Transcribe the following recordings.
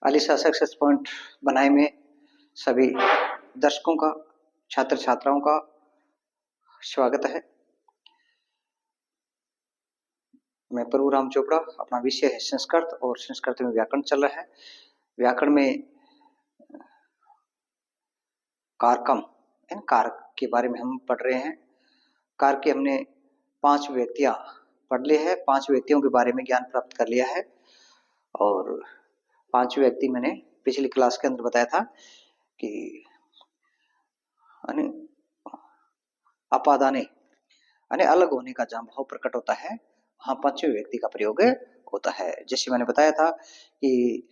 Alyssa success point बनाए में सभी दर्शकों का, छात्र छात्राओं का स्वागत है। मैं प्रभु राम चोपड़ा, अपना विषय है संस्कृत और संस्कृत में व्याकरण चल रहा है। व्याकरण में कारकम कारक के बारे में हम पढ़ रहे हैं। कारक के हमने 5 व्यक्तियां पढ़ लिए हैं, 5 व्यक्तियों के बारे में ज्ञान प्राप्त कर लिया है। और 5 व्यक्ति मैंने पिछली क्लास के अंदर बताया था कि अपादाने अलग होने का जहां भाव प्रकट होता है वहां 5वें व्यक्ति का प्रयोग होता है। जैसे मैंने बताया था कि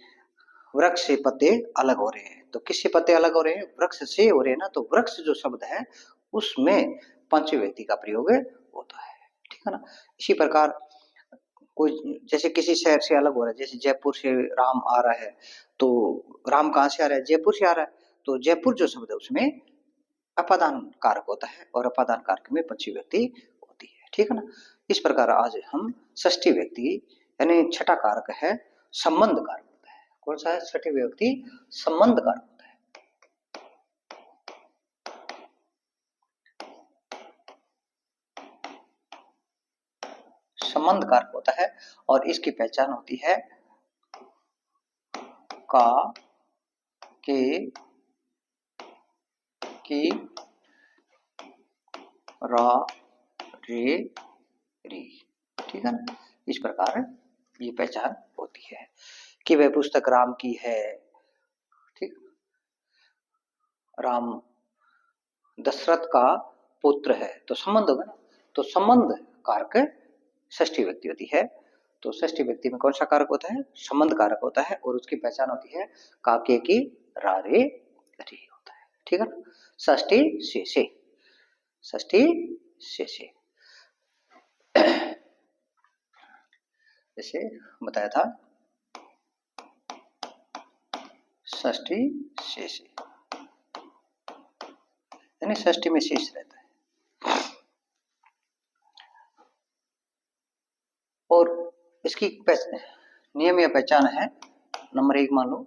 वृक्ष से पत्ते अलग हो रहे हैं, तो किससे पत्ते अलग हो रहे हैं? वृक्ष से हो रहे हैं ना, तो वृक्ष जो शब्द है उसमें 5वें व्यक्ति का प्रयोग होता है, ठीक है ना। इसी प्रकार कोई जैसे किसी शहर से अलग हो रहा है, जैसे जयपुर से राम आ रहा है, तो राम कहां से आ रहा है? जयपुर से आ रहा है, तो जयपुर जो शब्द है उसमें अपादान कारक होता है और अपादान कारक में 5वीं व्यक्ति होती है, ठीक है ना। इस प्रकार आज हम षष्ठी व्यक्ति यानी छठा कारक है संबंध कारक होता है। कौन सा है? छठी व्यक्ति संबंध कारक होता है। संबंध कारक होता है और इसकी पहचान होती है का, के, की, रा, रे, री, ठीक है ना। इस प्रकार ये पहचान होती है कि वह पुस्तक राम की है, ठीक। राम दशरथ का पुत्र है, तो संबंध होगा ना, तो संबंध कारक षष्ठी व्यक्ति होती है। तो षष्ठी व्यक्ति में कौन सा कारक होता है? संबंध कारक होता है और उसकी पहचान होती है का, के, की, रा, रे, री होता है, ठीक है ना। षष्ठी से षष्ठी से जैसे बताया था षष्ठी से यानी षष्ठी में शेष रहता है। और इसकी नियम या पहचान है, नंबर 1 मान लो,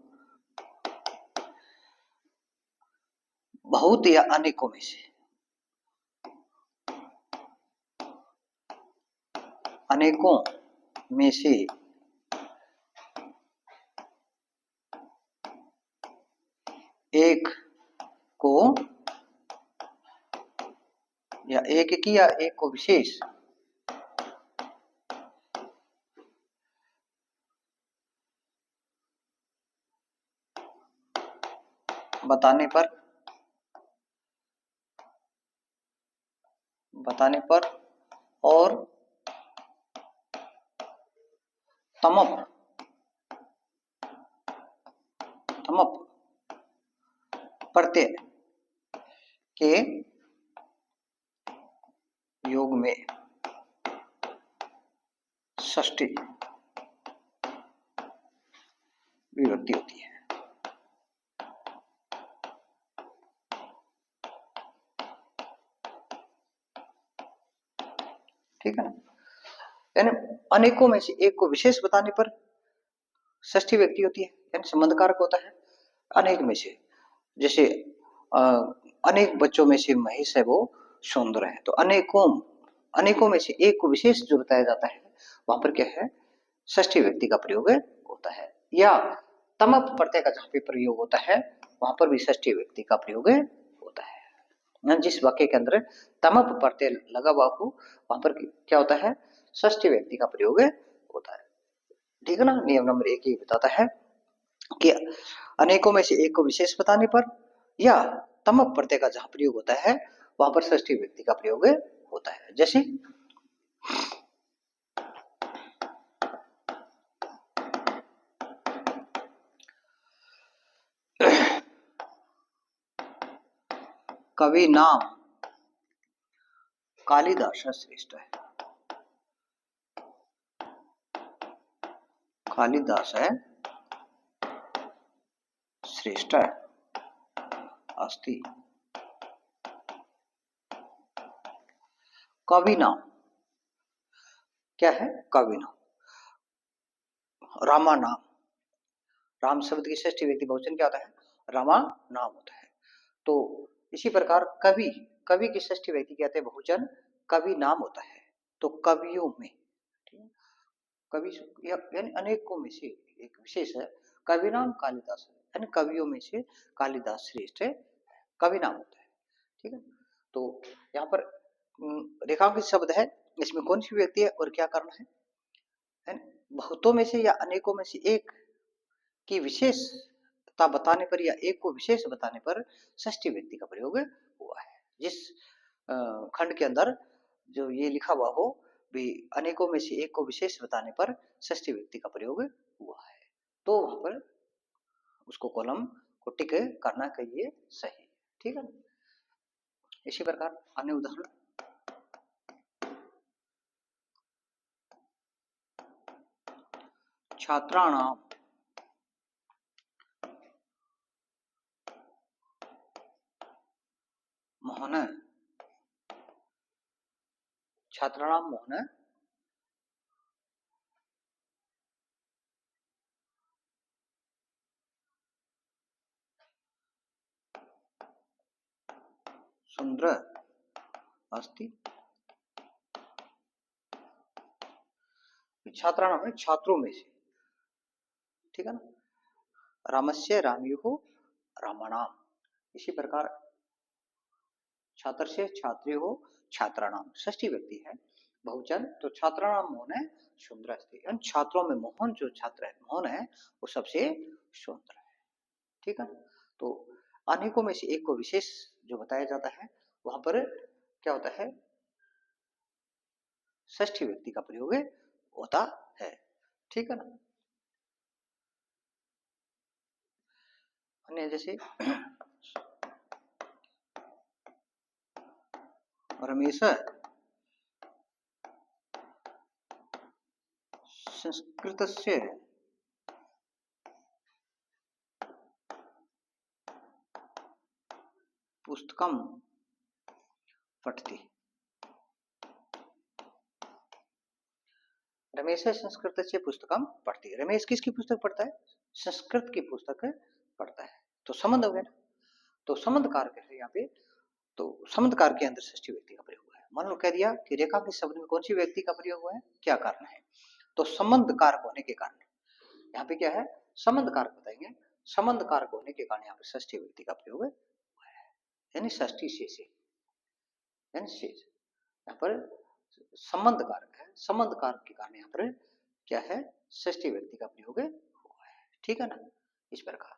बहुत या अनेकों में से, अनेकों में से एक को या एक की या एक को विशेष बताने पर और तमप प्रत्यय के योग में षष्ठी विभक्ति होती है, ठीक है ना। यानी अनेकों में से एक को विशेष बताने पर षष्ठी व्यक्ति होती है, यानी संबंध कारक होता है। अनेक में से, जैसे अनेक बच्चों में से महेश है वो सुंदर है, तो अनेकों में से एक को विशेष जो बताया जाता है वहां पर क्या है? षष्ठी व्यक्ति का प्रयोग होता है। या तमप प्रत्यय का जहां पे प्रयोग होता है वहां पर भी षष्ठी व्यक्ति का प्रयोग होता है। जिस वाक्य के अंदर तमप प्रत्यय लगा हुआ हो वहां पर क्या होता है? षष्ठी व्यक्ति का प्रयोग होता है, ठीक है ना। नियम नंबर 1 ये बताता है कि अनेकों में से एक को विशेष बताने पर या तमप प्रत्यय का जहां प्रयोग होता है वहां पर षष्ठी व्यक्ति का प्रयोग होता है। जैसे कवि नाम कालिदास श्रेष्ठ है, कालिदास है श्रेष्ठ है अस्ति। कवि नाम क्या है? कवि नाम रामा नाम, राम शब्द की षष्ठी व्यक्ति बहुवचन क्या होता है? रामा नाम होता है। तो इसी प्रकार कवि, कवि की षष्ठी व्यक्ति कहते हैं बहुवचन कवि नाम होता है। तो कवियों में, ठीक है, कवि यानी अनेकों में से एक विशेष है, कवि नाम कालिदास है, यानी कवियों में से कालिदास श्रेष्ठ है, कवि नाम होता है। ठीक है, तो यहाँ पर रेखांकित शब्द है, इसमें कौन सी व्यक्ति है और क्या कारण है? बहुतों में से या अनेकों में से एक की विशेषता बताने पर या एक को विशेष बताने पर षष्ठी व्यक्ति का प्रयोग हुआ है। जिस खंड के अंदर जो ये लिखा हुआ हो भी अनेकों में से एक को विशेष बताने पर षष्ठी व्यक्ति का प्रयोग हुआ है, तो वहां पर उसको कॉलम को टिक करना चाहिए सही। ठीक है, इसी प्रकार अन्य उदाहरण, छात्राणाम मोहन, छात्राणाम मोहन सुंदर अस्ति। छात्राणाम छात्रों में से, ठीक है ना, रामस्य रामयुः रामाणाम। इसी प्रकार छात्र से छात्री हो छात्राणाम, षष्ठी व्यक्ति है बहुवचन, तो छात्राणाम मोहन है सुंदर अस्ति, छात्रों में मोहन जो छात्र है मोहन है वो सबसे सुंदर है। ठीक है, तो अनेकों में से एक को विशेष जो बताया जाता है वहां पर क्या होता है? षष्ठी व्यक्ति का प्रयोग होता है। ठीक है ना, अन्य जैसे रमेश संस्कृतस्य पुस्तकं पठति। रमेश संस्कृत से पुस्तकम पढ़ती है, रमेश किसकी पुस्तक पढ़ता है? संस्कृत की पुस्तक पढ़ता है। तो संबंध हो गया ना, तो संबंध कारक है यहाँ पे, तो संबंध कारक के अंदर षष्ठी व्यक्ति का प्रयोग हुआ है। मान लो कह दिया कि रेखा के शब्द में कौन सी व्यक्ति का प्रयोग हुआ है, क्या कारण है? तो संबंध कारक होने के कारण यहाँ पे क्या है? संबंध कारक बताएंगे, संबंध कारक होने के कारण यहाँ पे षष्ठी व्यक्ति का प्रयोग हुआ है, यानी षष्ठी शेष, यानी शेष यहाँ पर संबंध कारक है, संबंध कारक के कारण यहाँ पर क्या है? षष्ठी व्यक्ति का प्रयोग हुआ है। ठीक है ना, इस प्रकार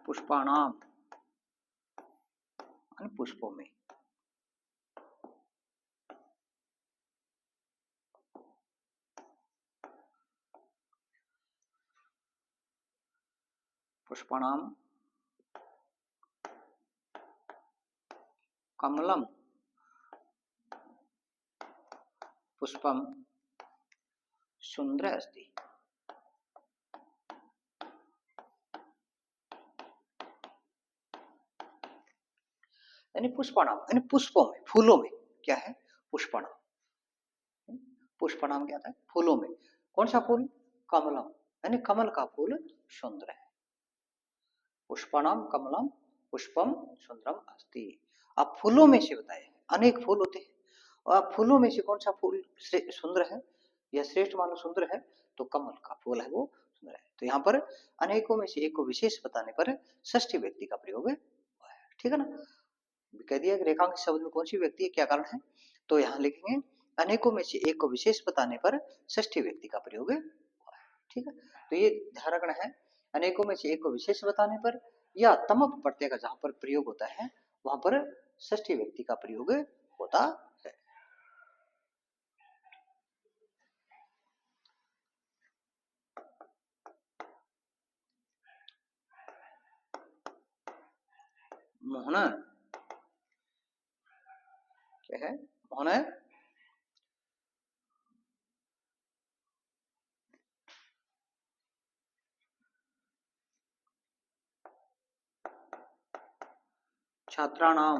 पुष्पाणाम पुष्पों में, पुष्पाणाम कमलम पुष्पम सुंदर अस्ति। यानी पुष्पाणाम यानी पुष्पों में, फूलों में क्या है? पुष्पाणाम, पुष्पाणाम क्या था? फूलों में। कौन सा फूल? कमलम, यानी कमल का फूल सुंदर है। पुष्पाणाम कमलम पुष्पम सुंदरम अस्ति। आप फूलों में से बताए, अनेक फूल होते हैं और आप फूलों में से कौन सा फूल सुंदर है या श्रेष्ठ मानो सुंदर है? तो कमल का फूल है वो सुंदर है। तो यहाँ पर अनेकों में से एक को विशेष बताने पर षष्ठी व्यक्ति का प्रयोग है। ठीक है ना, कह दिया कि रेखांक शब्द में कौन सी व्यक्ति है, क्या कारण है? तो यहाँ लिखेंगे अनेकों में से एक को विशेष बताने पर षष्ठी व्यक्ति का प्रयोग है। ठीक है, तो ये ध्यान रखना है, अनेकों में से एक को विशेष बताने पर या तमप प्रत्यय का जहां पर प्रयोग होता है वहां पर षष्ठी व्यक्ति का प्रयोग होता है। मोहन क्या है? मोहन है छात्राणां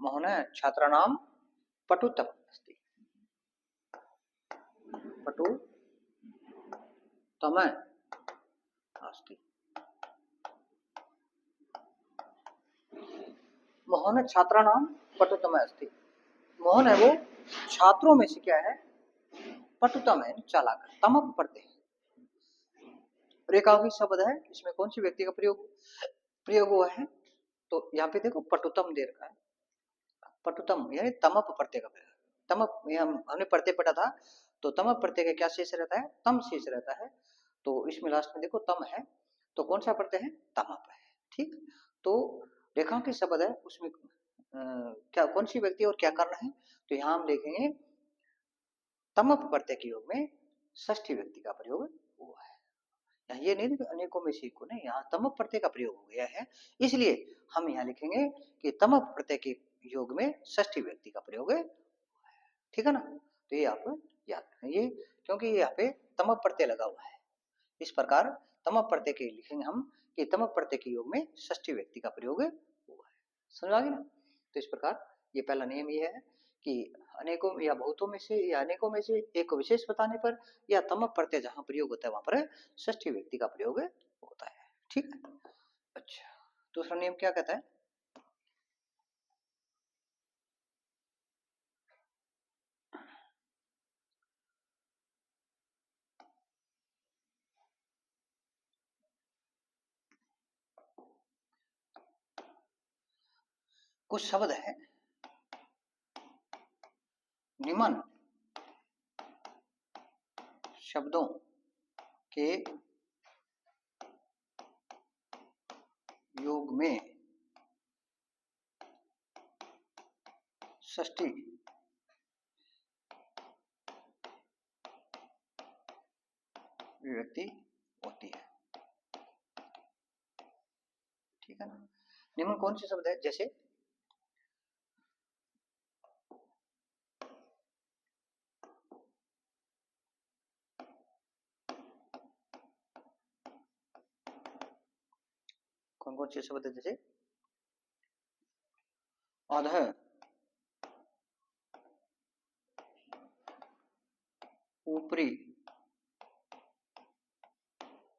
मोहन छात्राणां पटुतम अस्ति पटुतम अस्ति मोहन छात्राणां पटुतम अस्ति। मोहन है वो छात्रों में से क्या है, पटुतम है, चालाक, तमप पढ़ते हैं। रेखांकित शब्द है, इसमें कौन सी व्यक्ति का प्रयोग हुआ है, तो यहाँ पे देखो पटुतम दे रखा है, पटुतम यानी तमप प्रत्यय का प्रयोग। तमप हमने प्रत्यय पढ़ा था, तो तमप प्रत्यय का क्या शेष रहता है, तम शेष रहता है, तो इसमें लास्ट में देखो तम है, तो कौन सा प्रत्यय है, तमप है। ठीक, तो रेखांकित शब्द है, उसमें क्या कौन सी व्यक्ति और क्या करना है, तो यहाँ हम देखेंगे तमप प्रत्यय के योग में षष्ठी व्यक्ति का प्रयोग हुआ है। यहाँ ये नहीं अनेकों में से को नहीं, यहाँ तमप प्रत्यय का प्रयोग हो गया है, इसलिए हम यहाँ लिखेंगे कि तमप प्रत्यय के योग में षष्ठी व्यक्ति का प्रयोग है। ठीक है ना, तो ये आप याद रखेंगे, क्योंकि यहाँ पे तमप प्रत्यय लगा हुआ है। इस प्रकार तमप प्रत्यय के लिखेंगे हम कि तमप प्रत्यय के योग में षष्ठी व्यक्ति का प्रयोग हुआ है। समझ आ गया ना, तो इस प्रकार ये पहला नियम ये है कि अनेकों या बहुतों में से या अनेकों में से एक को विशेष बताने पर या तमप प्रत्यय जहां प्रयोग होता है वहां पर षष्ठी व्यक्ति का प्रयोग होता है। ठीक है, अच्छा दूसरा नियम क्या कहता है, कुछ शब्द है निम्न शब्दों के योग में षष्ठी विभक्ति होती है। ठीक है ना, निम्न कौन से शब्द है, जैसे कौन कौन से शब्द है, जैसे अधः, ऊपरी,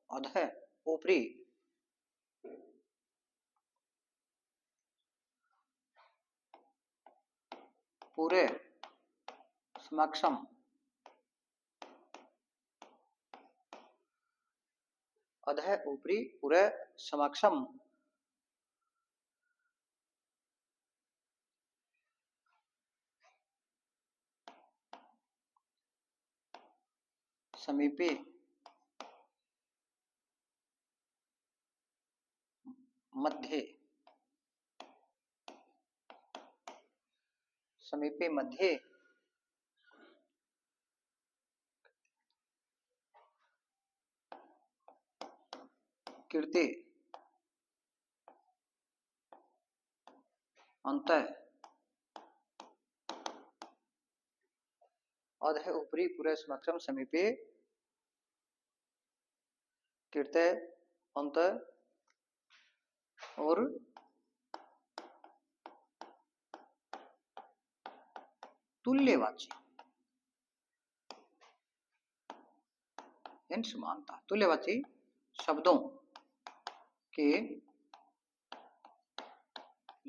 अधः ऊपरी, पूरे, समक्षम, अधः ऊपरी, पूरे, समक्षम, समीपे, मध्ये, समीपे, मध्ये, कृते, अंतः, अधः ऊपरी, पूरे, समक्षम, समीपे, कृते, अंतः और तुल्यवाची यानी समानता, तुल्यवाची शब्दों के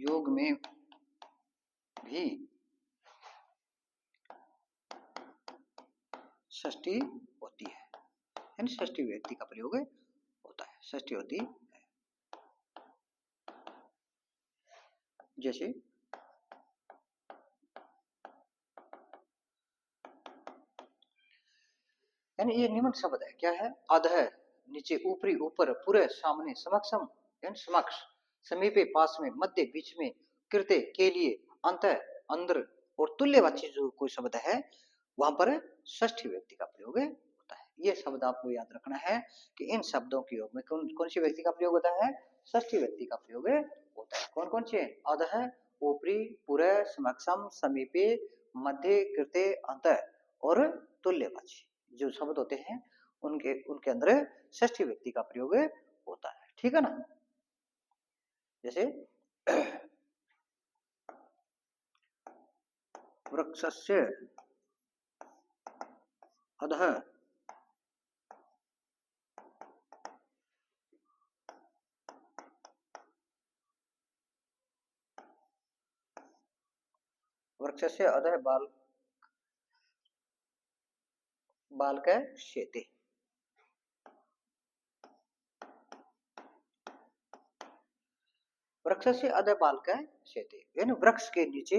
योग में भी षष्ठी होती है, यानी षष्ठी व्यक्ति का प्रयोग होता है, षष्ठी होती है। जैसे यानी ये निम्न शब्द है, क्या है, अधः नीचे, ऊपरी ऊपर, पूरे सामने, समक्षम यानी समक्ष, समीपे पास में, मध्य बीच में, कृते के लिए, अंतः अंदर, और तुल्यवाची जो कोई शब्द है वहां पर षष्ठी व्यक्ति का प्रयोग होता है। ये शब्द आपको याद रखना है कि इन शब्दों के योग में कौन कौन सी व्यक्ति का प्रयोग होता है, षष्ठी व्यक्ति का प्रयोग होता है। कौन कौन से, अधः, ऊपरी, पूरे, समक्षम, समीपे, मध्य, कृते, अंतः और तुल्यवाची जो शब्द होते हैं उनके उनके अंदर षष्ठी व्यक्ति का प्रयोग होता है। ठीक है ना, जैसे वृक्षस्य अधः वृक्षस्य अधः बालकः शेते। वृक्षस्य अधः बालकः शेते, यानी वृक्ष के नीचे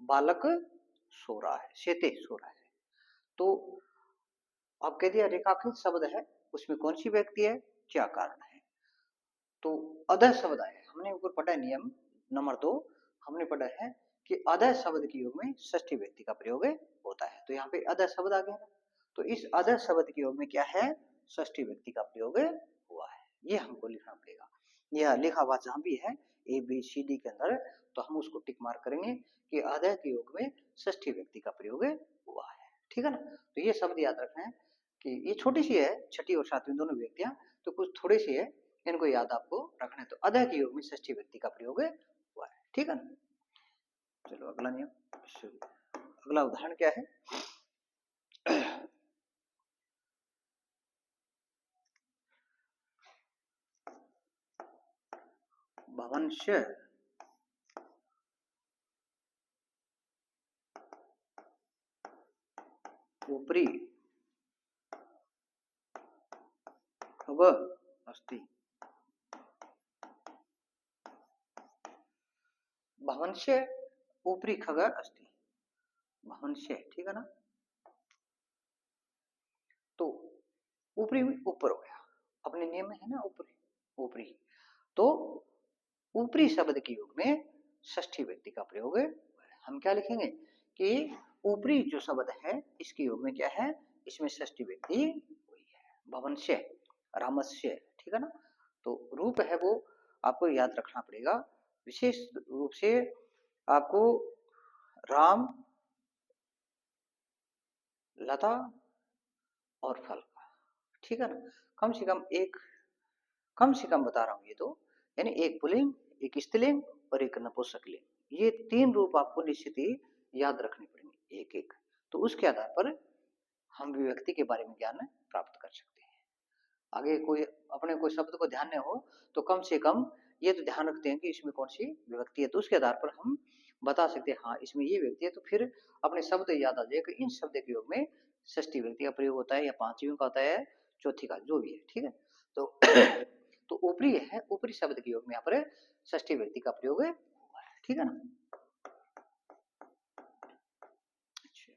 बालक सो रहा है, शेते सो रहा है। तो अब कह दिया रेखांकित शब्द है, उसमें कौन सी व्यक्ति है, क्या कारण है। तो अधः शब्द आया, हमने ऊपर पढ़ा है नियम नंबर 2, हमने पढ़ा है कि अधः शब्द के योग में षष्ठी व्यक्ति का प्रयोग होता है। तो यहाँ पे अधः शब्द आ गया, तो इस अधः शब्द के योग में क्या है, षष्ठी व्यक्ति का प्रयोग हुआ है, ये हमको लिखना पड़ेगा। यह लिखा हुआ जहां भी है ABCD के अंदर, तो हम उसको टिक मार्क करेंगे कि अधः के योग में षष्ठी व्यक्ति का प्रयोग हुआ है, ठीक है ना। तो ये शब्द याद रखना है कि ये छोटी सी है, छठी और सातवीं दोनों व्यक्तियां, तो कुछ थोड़ी सी है, इनको याद आपको रखना है। तो अधः के योग में षष्ठी व्यक्ति का प्रयोग हुआ है, ठीक है ना। चलो अगला नियम, अगला उदाहरण क्या है, भवनस्य उपरि खग अस्ति। भवनस्य उपरि खग अस्ति, भवनस्य, ठीक है ना। तो ऊपरी ऊपर हो गया, अपने नियम में है ना ऊपरी ऊपरी, तो ऊपरी शब्द के योग में षष्ठी व्यक्ति का प्रयोग है। हम क्या लिखेंगे कि ऊपरी जो शब्द है इसके योग में क्या है, इसमें षष्ठी व्यक्ति हुई है, भवनस्य, रामस्य, ठीक है ना। तो रूप है वो आपको याद रखना पड़ेगा, विशेष रूप से आपको राम, लता और फल का, ठीक है ना। कम से कम एक, कम से कम बता रहा हूं ये तो, यानी एक पुल्लिंग, एक स्त्रीलिंग और एक नपुंसकलिंग, ये 3 रूप आपको निश्चित ही याद रखने पड़ेंगे एक एक। तो उसके आधार पर हम व्यक्ति के बारे में ज्ञान प्राप्त कर सकते हैं। आगे कोई अपने कोई शब्द को ध्यान नहीं हो तो कम से कम ये तो ध्यान रखते हैं कि इसमें कौन सी विभक्ति है, तो उसके आधार पर हम बता सकते हैं हाँ इसमें ये व्यक्ति है, तो फिर अपने शब्द याद आ जाए कि इन शब्द के योग में षष्ठी व्यक्ति का प्रयोग होता है या पांचवी का होता है, चौथी का, जो भी है, ठीक है। तो तो ऊपरी है, ऊपरी शब्द के योग में यहाँ पर षष्ठी व्यक्ति का प्रयोग हुआ है, ठीक है ना। अच्छा,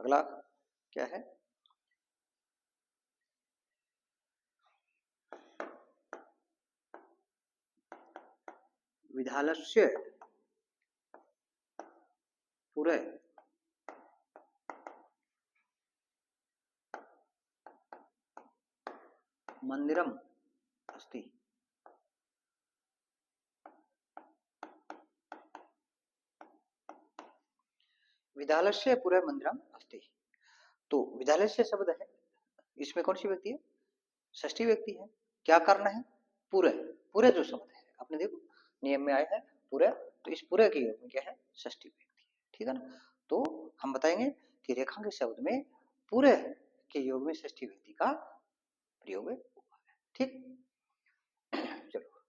अगला क्या है, विद्यालस्य पुरे मंदिरम अस्ति। विद्यालस्य पुरे मंदिरम अस्ति, तो विद्यालस्य शब्द है, इसमें कौन सी व्यक्ति है, षष्ठी व्यक्ति है। क्या करना है, पूरे, पूरे जो शब्द है आपने देखो नियम में आया है पूरे, तो इस पूरे के योग में क्या है, षष्ठी व्यक्ति है, ठीक है ना। तो हम बताएंगे कि रेखांकित शब्द में पूरे के योग में षष्ठी व्यक्ति का प्रयोग है, ठीक। चलो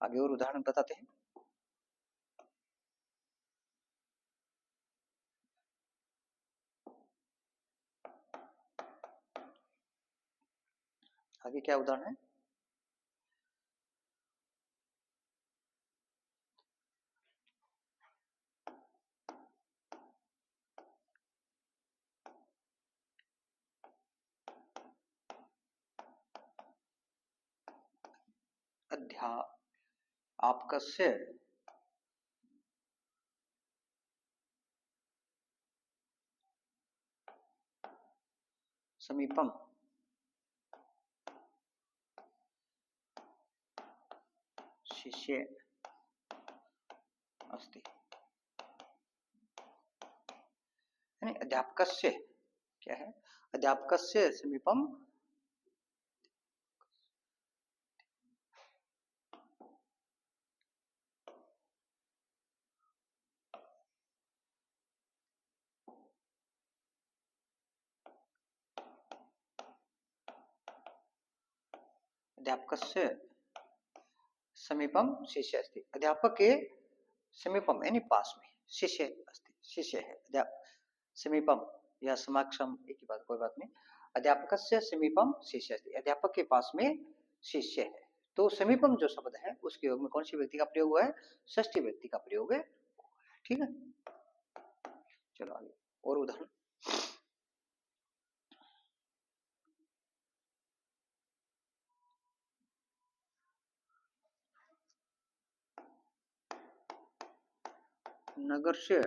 आगे और उदाहरण बताते हैं। आगे क्या उदाहरण है, अध्यापकस्य समीपम शिष्य अस्ति, यानी अध्यापकस्य क्या है, अध्यापकस्य समीपम अध्यापकस्य समीपम शिष्य अस्ति। अध्यापक के समीपम यानी पास में शिष्य अस्ति, शिष्य है। समीपम या समक्षम एक ही बात, कोई बात नहीं। अध्यापकस्य समीपम शिष्य अस्ति, अध्यापक के पास में शिष्य है। तो समीपम जो शब्द है उसके योग में कौन सी व्यक्ति का प्रयोग हुआ है? षष्ठी व्यक्ति का प्रयोग है। ठीक है, चलो आगे और उदाहरण। नगरस्य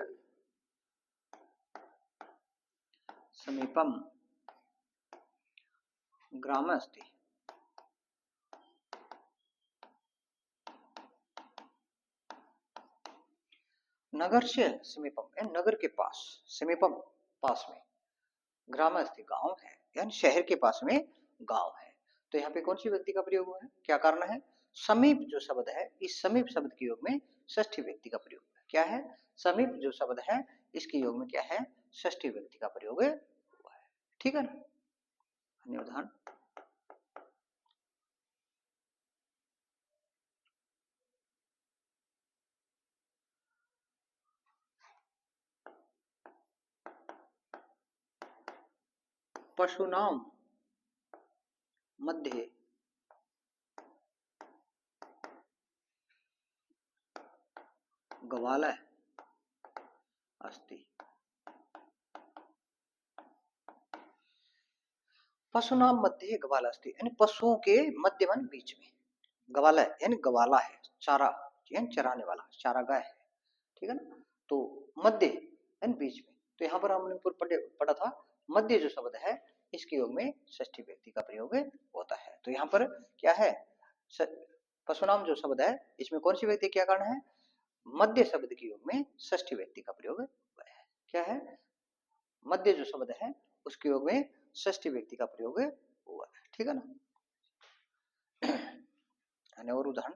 समीपम ग्राम अस्ति। नगर से समीपम नगर के पास, समीपम पास में, ग्राम अस्ति गांव है, यानी शहर के पास में गांव है। तो यहाँ पे कौन सी व्यक्ति का प्रयोग हुआ है? क्या कारण है? समीप जो शब्द है, इस समीप शब्द के योग में षष्ठी व्यक्ति का प्रयोग है। क्या है? समीप जो शब्द है इसके योग में क्या है? षष्ठी व्यक्ति का प्रयोग हुआ है। ठीक है ना। अन्य उदाहरण। पशूनां मध्ये गवालय अस्ति। पशुनाम मध्य गवाला अस्ति, यानी पशुओं के मध्य मन बीच में। गवाला यानी गवाला है, चारा यानी चराने वाला, चारागाह है। ठीक है ना। तो मध्य यानी बीच में। तो यहाँ पर हमने पढ़ा था मध्य जो शब्द है इसके योग में षष्ठी व्यक्ति का प्रयोग होता है। तो यहाँ पर क्या है? पशुनाम जो शब्द है इसमें कौन सी व्यक्ति क्या कारण है? मध्य शब्द के योग में षष्ठी व्यक्ति का प्रयोग है। क्या है? मध्य जो शब्द है उसके योग में षष्ठी व्यक्ति का प्रयोग हुआ है। ठीक है ना। और उदाहरण।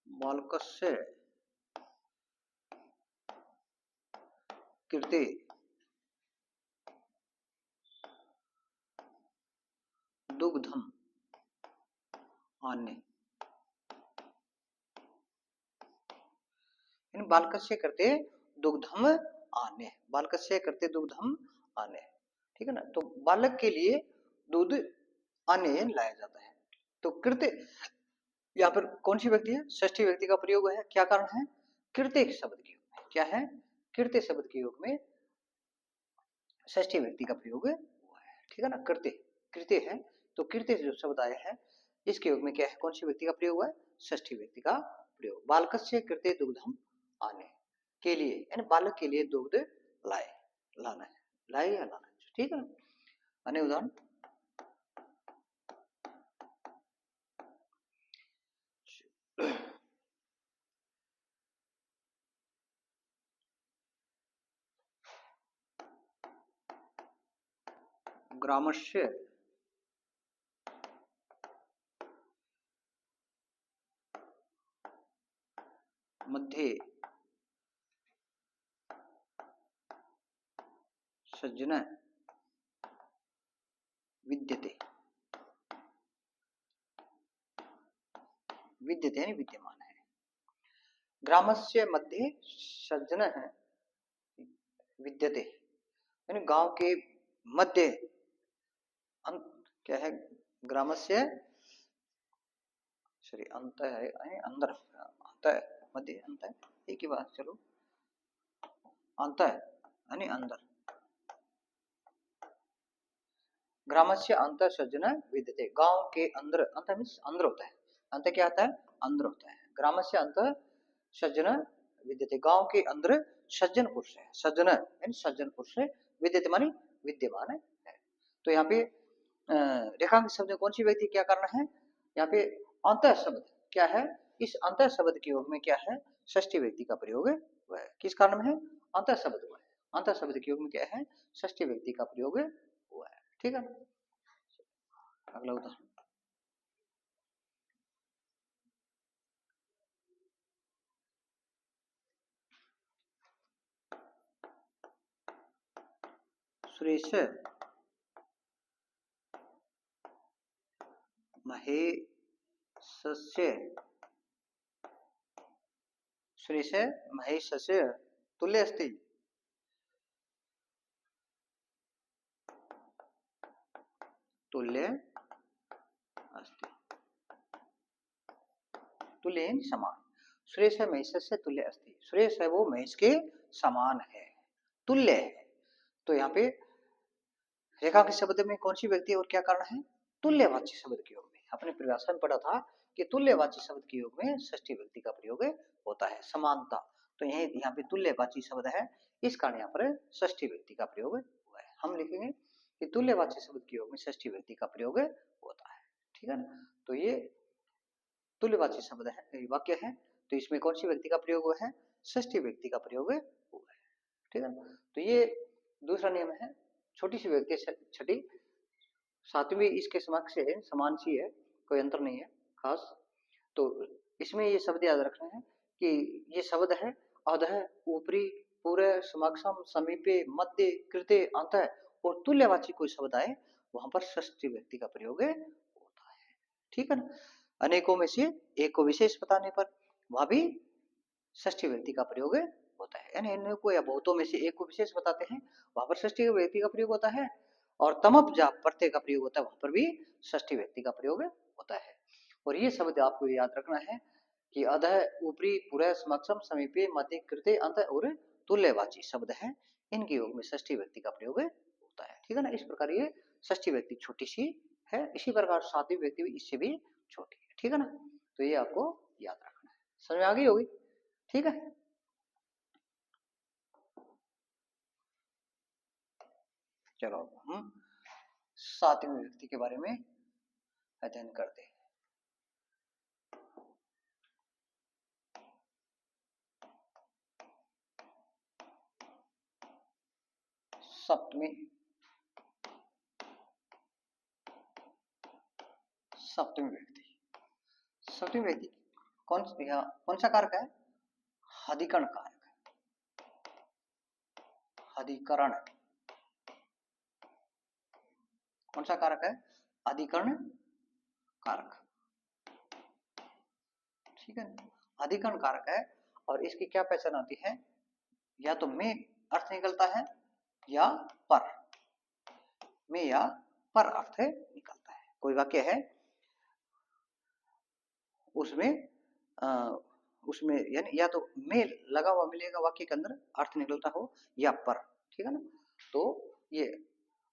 बालकस्य कृते दुग्धम आने, बालकस्य कृते दुग्धम आने, बालकस्य कृते दुग्धम आने। ठीक है ना। तो बालक के लिए दूध आने लाया जाता है। तो कृत्य यहाँ पर कौन सी व्यक्ति है? षष्ठी व्यक्ति का प्रयोग है। क्या कारण है? कृत्य शब्द के योग में क्या है? कृत्य शब्द के योग में षष्ठी व्यक्ति का प्रयोग हुआ है। ठीक है ना। कृत्य कृत्य है, तो कृत्य जो शब्द आया है इसके योग में क्या है? कौन सी व्यक्ति का प्रयोग हुआ है? षष्ठी व्यक्ति का प्रयोग। बालकस्य कृते दुग्धम आने, के लिए यानी बालक के लिए दुग्ध लाए, लाना है, लाए या लाना है। ठीक है ना। अन्य उदाहरण। ग्रामस्य मध्ये सज्जन विद्यते, विद्यते यानी विद्यमान है। ग्रामस्य मध्ये सज्जन है विद्यते, यानी गांव के मध्य क्या है? ग्रामस्य सॉरी अंत है, अंदर, अंत है, मध्य अंत है, एक ही बात। चलो अंत है यानी अंदर। ग्रामस्य अंत सज्जन विद्यते, गांव के अंदर, अंत मीन्स अंदर होता है। अंत क्या आता है? अंदर होता है। ग्रामस्य अंत सज्जन विद्यते, गांव के अंदर सज्जन पुरुष है। सज्जन यानी सज्जन पुरुष है, विद्यते मानी विद्यमान है। तो यहाँ पे रेखांक शब्द में कौन सी व्यक्ति क्या करना है? यहाँ पे अंत शब्द क्या है? इस अंत शब्द के योग में क्या है? षष्ठी व्यक्ति का प्रयोग है। वह किस कारण में है? अंत शब्द हुआ है। अंत शब्द के योग में क्या है? षष्ठी व्यक्ति का प्रयोग हुआ ठीक है। अगला उदाहरण, सुरेश महेशस्य महेशस्य तुल्य अस्ति। तुल्य अस्ति, तुल्य समान। सुरेश है महेशस्य तुल्य अस्ति, सुरेश है वो महेश के समान है, तुल्य है। तो यहाँ पे रेखांकित शब्द में कौन सी व्यक्ति और क्या कारण है? तुल्यवाची शब्द के योग में। अपने परिभाषा में पढ़ा था कि तुल्यवाची शब्द के योग में षष्ठी व्यक्ति का प्रयोग होता है, समानता। तो यही यहाँ पे तुल्यवाची शब्द है, इस कारण यहाँ पर षष्ठी व्यक्ति का प्रयोग हुआ है। हम लिखेंगे कि तुल्यवाची शब्द के योग में षष्ठी व्यक्ति का प्रयोग होता है, ठीक है ना। तो ये तुल्यवाची शब्द है, वाक्य है, तो इसमें कौन सी व्यक्ति का प्रयोग हुआ है? षष्ठी व्यक्ति का प्रयोग हुआ है, ठीक है ना। तो ये दूसरा नियम है, छोटी सी व्यक्ति छठी, सातवीं इसके समक्ष है, समान सी है, कोई अंतर नहीं है खास। तो इसमें ये शब्द याद रखना है कि ये शब्द है अधः, ऊपरी, पूरे, समक्षम, समीपे, मध्य, कृते, अंतः और तुल्यवाची कोई शब्द आए वहां पर षष्ठी व्यक्ति का प्रयोग होता है, ठीक है ना। अनेकों में से एक को विशेष बताने पर वहां भी षष्ठी व्यक्ति का प्रयोग होता है, यानी अनेकों या बहुतों में से एक को विशेष बताते हैं वहां पर षष्ठी व्यक्ति का प्रयोग होता है, और तमप जाप प्रत्यय का प्रयोग होता है वहां पर भी षष्ठी व्यक्ति का प्रयोग होता है। और ये शब्द आपको याद रखना है कि अधः, ऊपरी, पुरः, समक्षम, समीपे, मध्य, कृते, अंत और तुल्यवाची शब्द है, इनके योग में षष्ठी व्यक्ति का प्रयोग होता है, ठीक है ना। इस प्रकार ये षष्ठी व्यक्ति छोटी सी है, इसी प्रकार सातवीं व्यक्ति भी इससे भी छोटी है, ठीक है ना। तो ये आपको याद रखना है, समझ में आ गई होगी, ठीक है। चलो हम सातवीं व्यक्ति के बारे में अध्ययन करते हैं। सप्तमी, सप्तमी व्यक्ति, सप्तमी व्यक्ति कौन सा कारक है? अधिकरण कारक, अधिकरण। कौन सा कारक है? अधिकरण कारक, ठीक है। अधिकरण कारक है और इसकी क्या पहचान होती है? या तो में अर्थ निकलता है या पर, में या पर अर्थ निकलता है। कोई वाक्य है उसमें उसमें यानी या तो में लगा हुआ मिलेगा वाक्य के अंदर, अर्थ निकलता हो, या पर, ठीक है ना। तो ये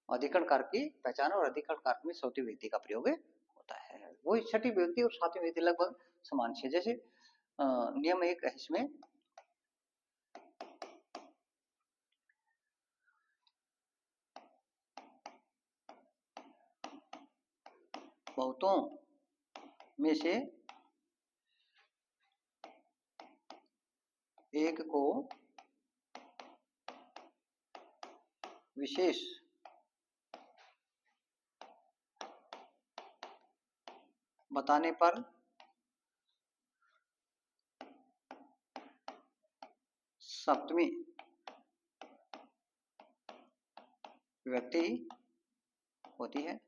अधिकरण कारक की पहचान, और अधिकरण कारक में चौथी व्यक्ति का प्रयोग होता है। वही छठी व्यक्ति और सातवीं व्यक्ति लगभग समान है। जैसे नियम एक है इसमें, बहुतों में से एक को विशेष बताने पर सप्तमी व्यक्ति होती है,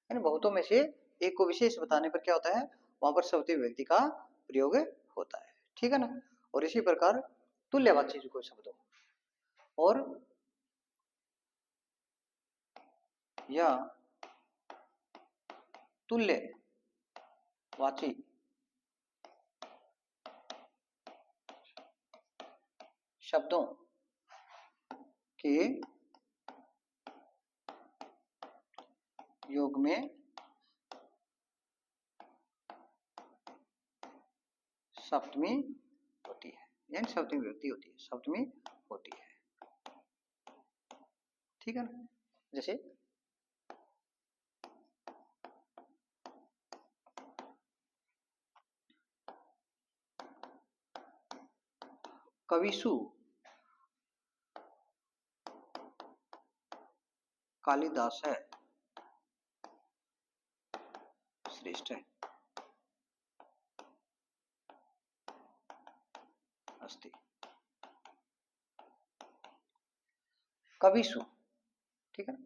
यानी बहुतों में से एक को विशेष बताने पर क्या होता है, वहां पर सप्तमी व्यक्ति का प्रयोग होता है, ठीक है ना। और इसी प्रकार तुल्यवाची जो कोई शब्द हो और या तुल्यवाची शब्दों के योग में सप्तमी होती है, यानी सप्तमी व्यक्ति होती है, सप्तमी होती है, ठीक है ना। जैसे कविसु कालिदास है श्रेष्ठ है अस्ति। कविसु, ठीक है ना,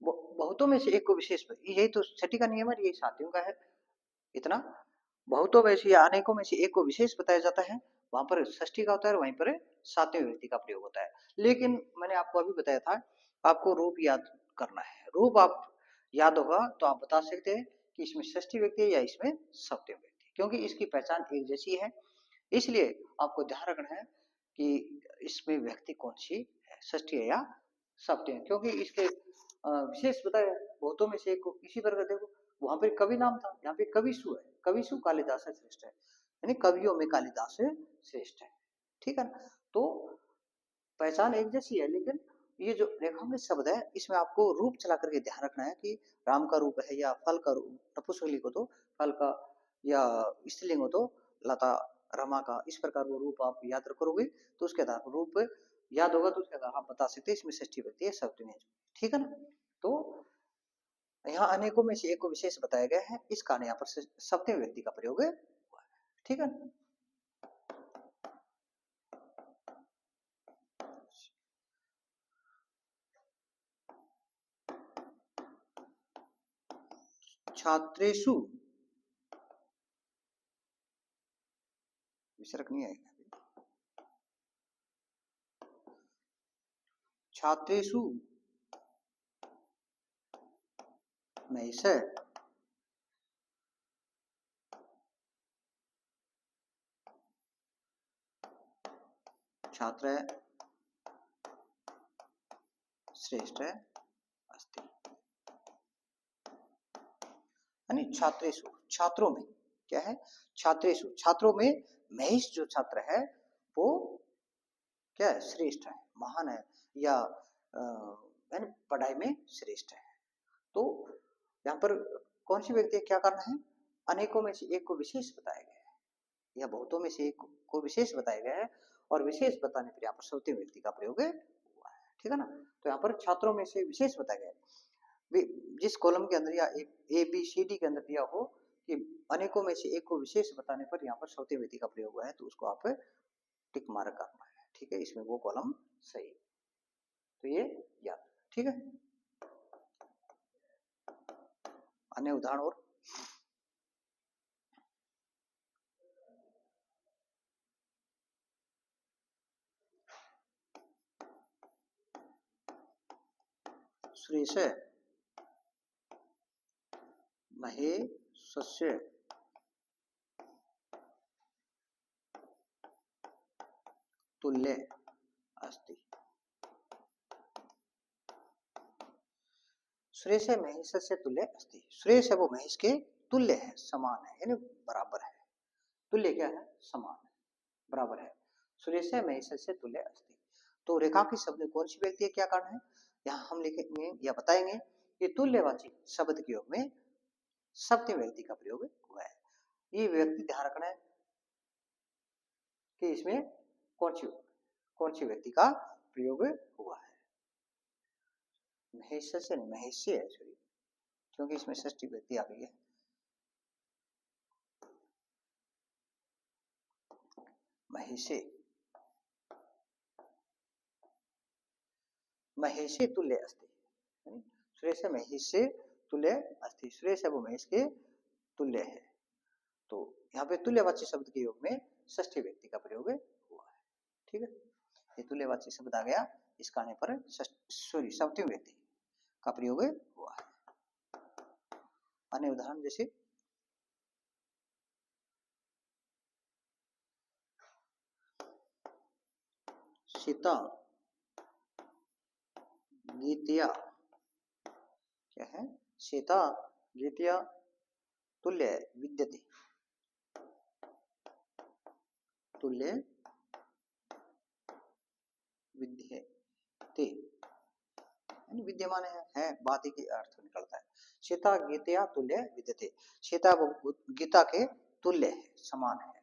बहुतों में से एक को विशेष, यही तो छठी का नियम है, यही साथियों का है। इतना बहुतों में से या अनेकों में से एक को विशेष बताया जाता है, वहां पर षष्ठी का होता है और वहीं पर सातवें व्यक्ति का प्रयोग होता है। लेकिन मैंने आपको अभी बताया था, आपको रूप याद करना है। रूप आप याद होगा तो आप बता सकते हैं कि इसमें षष्ठी व्यक्ति है या इसमें सप्तमी व्यक्ति, क्योंकि इसकी पहचान एक जैसी है। इसलिए आपको ध्यान रखना है कि इसमें व्यक्ति कौन सी है, षष्ठी है या सप्तमी, क्योंकि इसके विशेष बताया बहुतों में से एक को। इसी प्रकार देखो वहां पर कवि नाम था, यहाँ पे कविसु है, कविसु कालिदास है श्रेष्ठ है, यानी कवियों में कालिदास श्रेष्ठ है, ठीक है ना। तो पहचान एक जैसी है, लेकिन ये जो रेखांकित शब्द है इसमें आपको रूप चला करके ध्यान रखना है कि राम का रूप है या फल का रूप, नपुंसकलिंग हो तो फल का, या स्त्रीलिंग हो तो लता रमा का। इस प्रकार वो रूप आप याद करोगे तो उसके आधार पर रूप याद होगा, तो उसके आधार आप बता सकते हैं इसमें षष्ठी व्यक्ति है सप्तमी है, ठीक है ना। तो यहाँ अनेकों में से एक को विशेष बताया गया है, इस कारण यहाँ पर सप्तमी व्यक्ति का प्रयोग है, ठीक है। छात्रेषु विसर्ग नहीं आएगा। छात्रेषु महिष छात्र श्रेष्ठ अस्ति, यानी छात्रेषु छात्रों में क्या है, छात्रेषु छात्रों में महिष जो छात्र है वो क्या है, श्रेष्ठ है, महान है, या पढ़ाई में श्रेष्ठ है। तो यहाँ पर कौन सी व्यक्ति क्या करना है, अनेकों में से एक को विशेष बताया गया है या बहुतों में से एक को विशेष बताया गया है, और विशेष बताने पर यहाँ पर सप्तमी व्यक्ति का प्रयोग हुआ है, ठीक है ना। तो यहाँ पर छात्रों में से विशेष बताया गया है। जिस कॉलम के अंदर या ए बी सी डी के अंदर दिया हो कि अनेकों में से एक को विशेष बताने पर यहाँ पर सप्तमी व्यक्ति का प्रयोग हुआ है, तो उसको आप टिक मार्क करना है, ठीक है, इसमें वो कॉलम सही, तो ये याद, ठीक है। अन्य उदाहरण और श्रेष महेशस्य तुल्य अस्ति। श्रेष महेशस्य तुल्य अस्ति, श्रेष है वो महेश के तुल्य है, समान है, यानी बराबर है। तुल्य क्या है, समान है, बराबर है। श्रेष महेशस्य तुल्य अस्ति। तो रेखांकित शब्द में कौन सी व्यक्ति है, क्या कारण है, यहाँ हम लिखेंगे या बताएंगे कि तुल्यवाची शब्द के योग में सप्तमी व्यक्ति का प्रयोग हुआ है। ये व्यक्ति ध्यान रखना है कि इसमें कौन सी व्यक्ति का प्रयोग हुआ है। महेशस्य नहीं, महेश्य है सॉरी, क्योंकि इसमें षष्ठी व्यक्ति आ गई है। महेशे महेशे तुल्य अस्ति, सुरेश महेश से तुल्य अस्ति, सुरेश है वो महेश के तुल्य है। तो यहाँ पे तुल्यवाची शब्द के योग में षष्ठी व्यक्ति का प्रयोग हुआ है, ठीक है। ये तुल्यवाची शब्द आ गया, इस कारण पर सॉरी सप्तमी व्यक्ति का प्रयोग हुआ है। अन्य उदाहरण जैसे सीता गीतिया, क्या है, सीता गीतिया तुल्य विद्यते, तुल्य विद्यते यानी विद्यमान है, बात ही के अर्थ निकलता है। सीता गीतिया तुल्य विद्यते, सीता वो गीता के तुल्य है, समान है।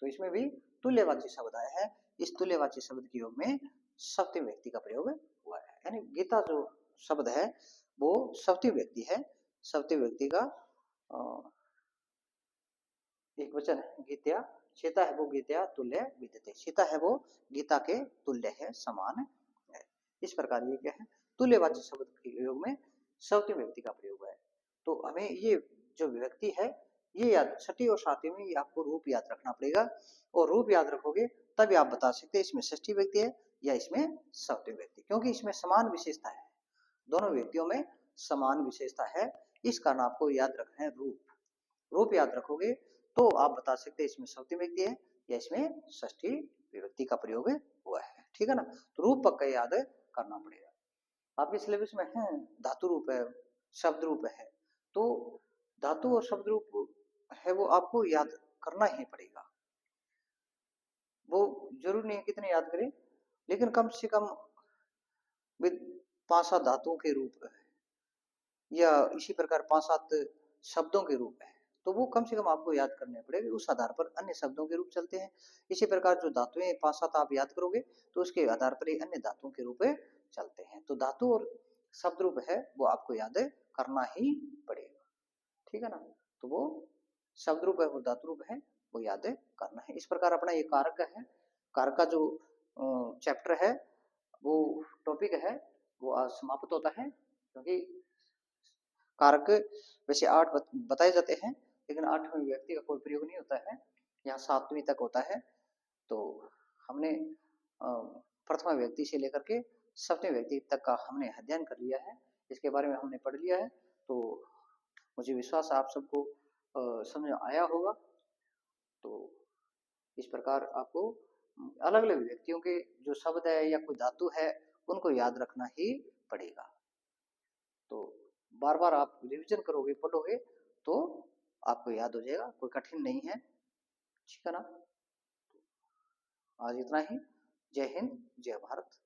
तो इसमें भी तुल्यवाची शब्द आया है, इस तुल्यवाची शब्द के योग में सप्तमी व्यक्ति का प्रयोग हुआ है, यानी गीता जो शब्द है वो सप्तमी व्यक्ति है। सप्तमी व्यक्ति का एक वचन है गीत्या। सीता है वो गीत्या तुल्य विद्यते, सीता है वो गीता के तुल्य है, समान है। इस प्रकार ये क्या है, तुल्यवाची शब्द के प्रयोग में सप्तमी व्यक्ति का प्रयोग है। तो हमें ये जो व्यक्ति है ये याद, छठी और सातवीं में ये आपको रूप याद रखना पड़ेगा, और रूप याद रखोगे तभी आप बता सकते हैं इसमें षष्ठी व्यक्ति है या इसमें सप्तमी व्यक्ति, क्योंकि इसमें समान विशेषता है, दोनों व्यक्तियों में समान विशेषता है। इस कारण आपको याद रखना है रूप। रूप याद रखोगे तो आप बता सकते हैं इसमें सप्तमी व्यक्ति है या इसमें षष्ठी विभक्ति का प्रयोग हुआ है। ठीक है ना, तो रूप पक्का याद करना पड़ेगा। आपके सिलेबस में है धातु रूप है, शब्द रूप है, तो धातु और शब्द रूप है वो आपको याद करना ही पड़ेगा। वो जरूरी नहीं है कितने याद करें, लेकिन कम से कम 5-7 धातुओं के रूप है या इसी प्रकार 5-7 शब्दों के रूप है, तो वो कम से कम आपको याद करने पड़ेंगे। उस आधार पर अन्य शब्दों के रूप चलते हैं। इसी प्रकार जो धातुएं 5-7 आप याद करोगे तो उसके आधार पर ही अन्य धातुओं के रूप चलते हैं। तो धातु और शब्द रूप है वो आपको याद करना ही पड़ेगा। ठीक है ना, तो वो शब्द रूप है वो धातु रूप है वो याद करना है। इस प्रकार अपना ये कारक है, कारक का जो चैप्टर है वो टॉपिक है वो आज समाप्त होता है। क्योंकि कारक वैसे 8 बताए जाते हैं, लेकिन 8वें व्यक्ति का कोई प्रयोग नहीं होता है, यहाँ 7वीं तक होता है। तो हमने प्रथमा व्यक्ति से लेकर के सप्तमी व्यक्ति तक का हमने अध्ययन कर लिया है, इसके बारे में हमने पढ़ लिया है। तो मुझे विश्वास है आप सबको समझ आया होगा। तो इस प्रकार आपको अलग अलग व्यक्तियों के जो शब्द है या कोई धातु है उनको याद रखना ही पड़ेगा। तो बार बार आप रिवीजन करोगे, पढ़ोगे तो आपको याद हो जाएगा, कोई कठिन नहीं है। ठीक है ना, आज इतना ही। जय हिंद, जय भारत।